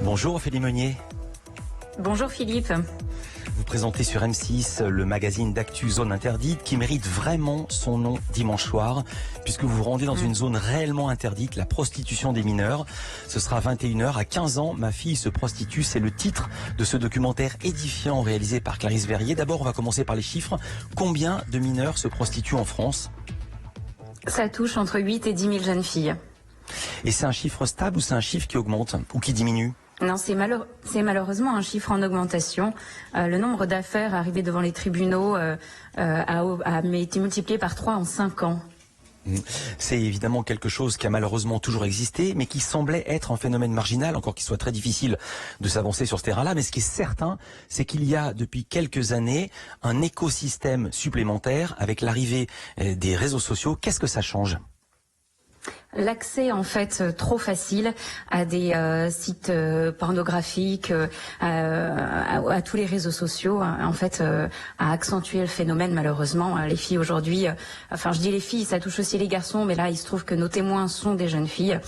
Bonjour Ophélie Meunier. Bonjour Philippe. Vous présentez sur M6 le magazine d'actu Zone Interdite qui mérite vraiment son nom dimanche soir puisque vous vous rendez dans une zone réellement interdite, la prostitution des mineurs. Ce sera à 21h. À 15 ans, ma fille se prostitue. C'est le titre de ce documentaire édifiant réalisé par Clarisse Verrier. D'abord, on va commencer par les chiffres. Combien de mineurs se prostituent en France ? Ça touche entre 8 et 10 000 jeunes filles. Et c'est un chiffre stable ou c'est un chiffre qui augmente ou qui diminue ? Non, c'est malheureusement un chiffre en augmentation. Le nombre d'affaires arrivées devant les tribunaux a été multiplié par 3 en 5 ans. C'est évidemment quelque chose qui a malheureusement toujours existé, mais qui semblait être un phénomène marginal, encore qu'il soit très difficile de s'avancer sur ce terrain-là. Mais ce qui est certain, c'est qu'il y a depuis quelques années un écosystème supplémentaire avec l'arrivée des réseaux sociaux. Qu'est-ce que ça change ? L'accès en fait trop facile à des sites pornographiques, à tous les réseaux sociaux, en fait, a accentué le phénomène malheureusement. Les filles aujourd'hui, enfin je dis les filles, ça touche aussi les garçons, mais là il se trouve que nos témoins sont des jeunes filles,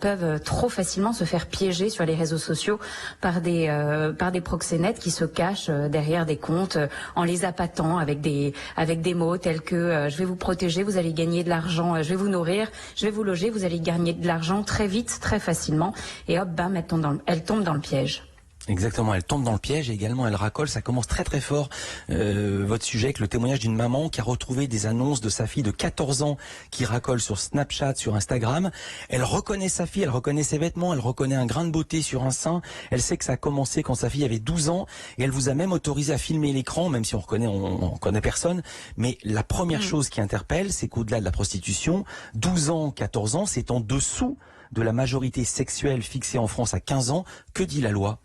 peuvent trop facilement se faire piéger sur les réseaux sociaux par des proxénètes qui se cachent derrière des comptes en les appâtant avec des mots tels que je vais vous protéger, vous allez gagner de l'argent, je vais vous nourrir, je vais vous loger, vous allez gagner de l'argent très vite, très facilement, et hop, bam, elle tombe dans le piège. Exactement, elle tombe dans le piège et également elle racole. Ça commence très très fort, votre sujet, avec le témoignage d'une maman qui a retrouvé des annonces de sa fille de 14 ans qui racole sur Snapchat, sur Instagram. Elle reconnaît sa fille, elle reconnaît ses vêtements, elle reconnaît un grain de beauté sur un sein. Elle sait que ça a commencé quand sa fille avait 12 ans et elle vous a même autorisé à filmer l'écran, même si on connaît personne. Mais la première chose qui interpelle, c'est qu'au-delà de la prostitution, 12 ans, 14 ans, c'est en dessous de la majorité sexuelle fixée en France à 15 ans. Que dit la loi ?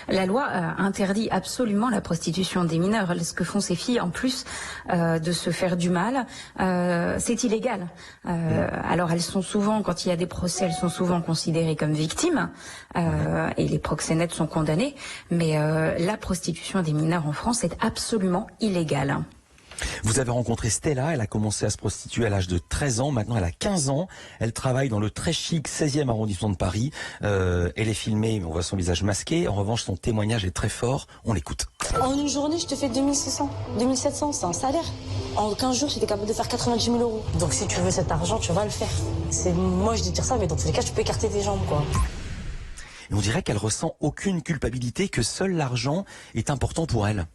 La loi interdit absolument la prostitution des mineurs. Ce que font ces filles, en plus de se faire du mal, c'est illégal. Alors elles sont souvent, quand il y a des procès, elles sont souvent considérées comme victimes et les proxénètes sont condamnés. Mais la prostitution des mineurs en France est absolument illégale. Vous avez rencontré Stella, elle a commencé à se prostituer à l'âge de 13 ans, maintenant elle a 15 ans, elle travaille dans le très chic 16e arrondissement de Paris, elle est filmée, on voit son visage masqué, en revanche son témoignage est très fort, on l'écoute. En une journée je te fais 2600, 2700, c'est un salaire. En 15 jours j'étais capable de faire 90 000 euros. Donc si tu veux cet argent, tu vas le faire. C'est moche de dire ça, mais dans tous les cas tu peux écarter tes jambes quoi. Et on dirait qu'elle ressent aucune culpabilité, que seul l'argent est important pour elle.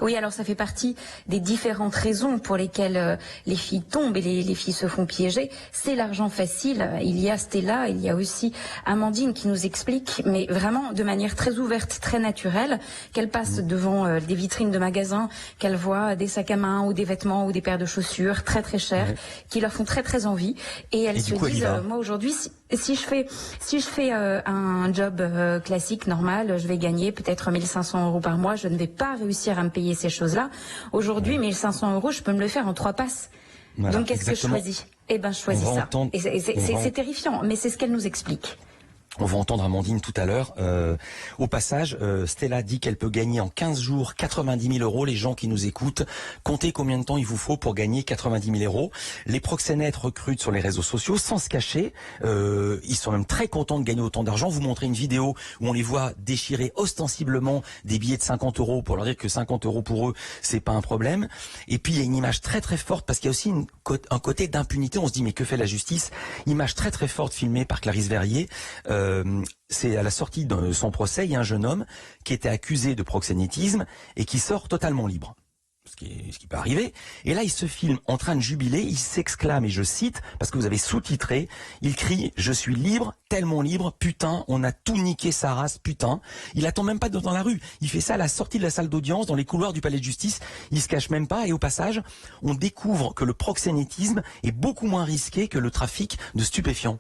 Oui, alors ça fait partie des différentes raisons pour lesquelles les filles tombent et les filles se font piéger. C'est l'argent facile. Il y a Stella, il y a aussi Amandine qui nous explique, mais vraiment de manière très ouverte, très naturelle, qu'elle passe devant des vitrines de magasins, qu'elle voit des sacs à main ou des vêtements ou des paires de chaussures très très chères, qui leur font très très envie. Et elles se disent, moi aujourd'hui, si je fais un job classique, normal, je vais gagner peut-être 1 500 euros par mois, je ne vais pas réussir à me payer ces choses-là. Aujourd'hui, 1 500 euros, je peux me le faire en 3 passes. Voilà, donc qu'est-ce que je choisis ? Eh ben, je choisis ça. Et c'est terrifiant, mais c'est ce qu'elle nous explique. On va entendre Amandine tout à l'heure. Au passage, Stella dit qu'elle peut gagner en 15 jours 90 000 euros. Les gens qui nous écoutent, comptez combien de temps il vous faut pour gagner 90 000 euros. Les proxénètes recrutent sur les réseaux sociaux sans se cacher. Ils sont même très contents de gagner autant d'argent. Vous montrez une vidéo où on les voit déchirer ostensiblement des billets de 50 euros pour leur dire que 50 euros pour eux, c'est pas un problème. Et puis il y a une image très très forte parce qu'il y a aussi un côté d'impunité. On se dit mais que fait la justice ? Image très très forte filmée par Clarisse Verrier. C'est à la sortie de son procès, il y a un jeune homme qui était accusé de proxénétisme et qui sort totalement libre. Ce qui peut arriver. Et là, il se filme en train de jubiler, il s'exclame, et je cite, parce que vous avez sous-titré, il crie « Je suis libre, tellement libre, putain, on a tout niqué sa race, putain ». Il attend même pas dans la rue, il fait ça à la sortie de la salle d'audience, dans les couloirs du palais de justice, il se cache même pas, et au passage, on découvre que le proxénétisme est beaucoup moins risqué que le trafic de stupéfiants.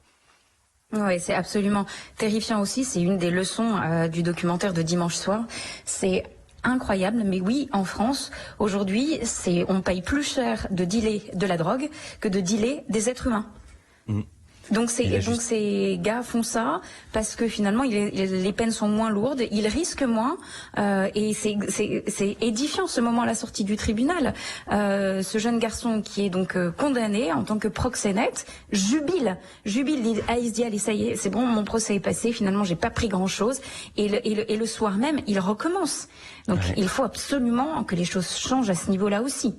Oui, c'est absolument terrifiant aussi. C'est une des leçons du documentaire de dimanche soir. C'est incroyable, mais oui, en France, aujourd'hui, on paye plus cher de dealer de la drogue que de dealer des êtres humains. Donc ces gars font ça parce que finalement les peines sont moins lourdes, ils risquent moins et c'est édifiant ce moment à la sortie du tribunal. Ce jeune garçon qui est donc condamné en tant que proxénète jubile, il se dit allez ça y est, c'est bon, mon procès est passé, finalement j'ai pas pris grand chose et le soir même il recommence. Donc il faut absolument que les choses changent à ce niveau-là aussi.